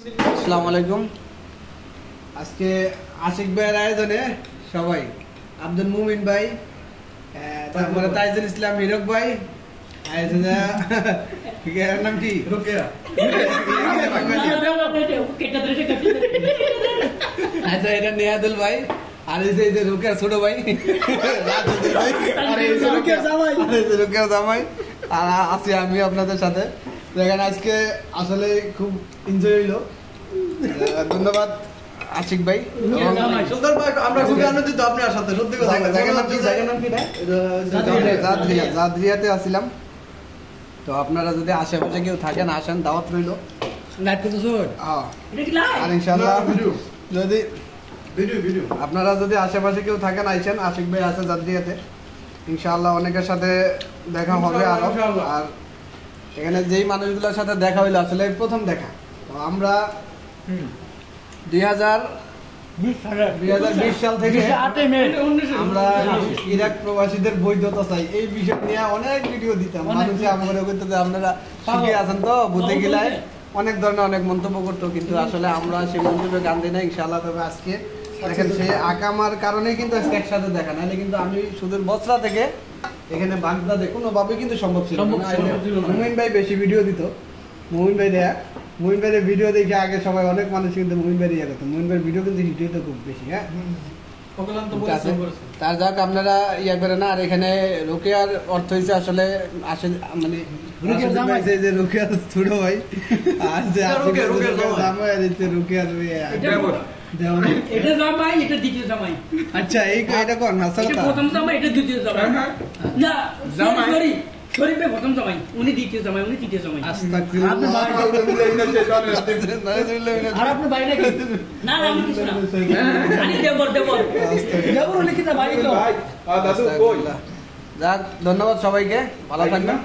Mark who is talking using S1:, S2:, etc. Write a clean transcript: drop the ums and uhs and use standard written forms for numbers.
S1: আসসালামু আলাইকুম। আজকে আশিক ভাইয়ের আয়োজনে সবাই আব্দুল মুমিন ভাই, তারপরে তাইজুল ইসলাম হিরক ভাই, নাম কি এটা নেহাদুল ভাই, আর এই যে রুকের ছোট ভাই রুকের জামাই, আর আছি আমি আপনাদের সাথে। এখানে আজকে আসলে খুব এনজয় হইলো। ধন্যবাদ আশিক ভাই।
S2: আমরা খুবই আনন্দিত আপনার সাথে। সত্যি কথা
S1: জাদরিয়াতে আসছিলাম, তো আপনারা যদি আশেপাশে কেউ থাকেন আসেন, দাওয়াত রইল। আর ইনশাআল্লাহ যদি আপনারা যদি আশেপাশে কেউ থাকেন আইসেন, আশিক ভাই আছে জাদরিয়াতে, ইনশাআল্লাহ অনেকের সাথে দেখা হবে আরো। আর এখানে যেই মানুষগুলোর সাথে দেখা হইলো আসলে প্রথম দেখা, তো আমরা 2020 সাল থেকে আমরা ইরাক প্রবাসীদের বৈধতা চাই এই বিষয় নিয়ে অনেক ভিডিও দিতাম। মানুষে আমাদের করতে আপনারা শিখে আছেন তো, বুঝতে গেলে অনেক ধরনের অনেক মন্তব্য করতো, কিন্তু আসলে আমরা সেই মন্তব্যে গান দিই না ইনশাআল্লাহ। তবে আজকে দেখেন সে আকামার কারণেই কিন্তু আজকে একসাথে দেখা, নাহলে কিন্তু আমি সুদূর বছরা থেকে এখানে বাগদাদে কোনোভাবে কিন্তু সম্ভব ছিল না। মুমিন ভাই বেশি ভিডিও দিত, মুমিন ভাই দেয়া, মুমিন ভাইয়ের ভিডিও দেখে আগে সবাই অনেক মানুষ কিন্তু মুমিন ভাই ইয়ে করতো। মুমিন ভাইয়ের ভিডিও কিন্তু হিট হইতো খুব বেশি। হ্যাঁ, তার যাক আপনারা ইয়া করে না। আর এখানে রোকেয়ার অর্থ হয়েছে আসলে আসে মানে রোকেয়ার ছোট ভাই, আর যে রোকেয়ার
S3: এটা জামাই, এটা দ্বিতীয় জামাই।
S1: আচ্ছা, এটা কোন
S3: এটা প্রথম জামাই, এটা দ্বিতীয় জামাই। না জামাই শরীফে প্রথম জামাই, উনি দ্বিতীয় জামাই, উনি তৃতীয় জামাই।
S1: আস্তাগফিরুল্লাহ।
S3: আর আপনি ভাই নাকি? না না, আমি কিছু না, আমি দেবর দেবর লিখিত ভাই তো।
S1: যাক, ধন্যবাদ সবাইকে, ভালো থাকবেন।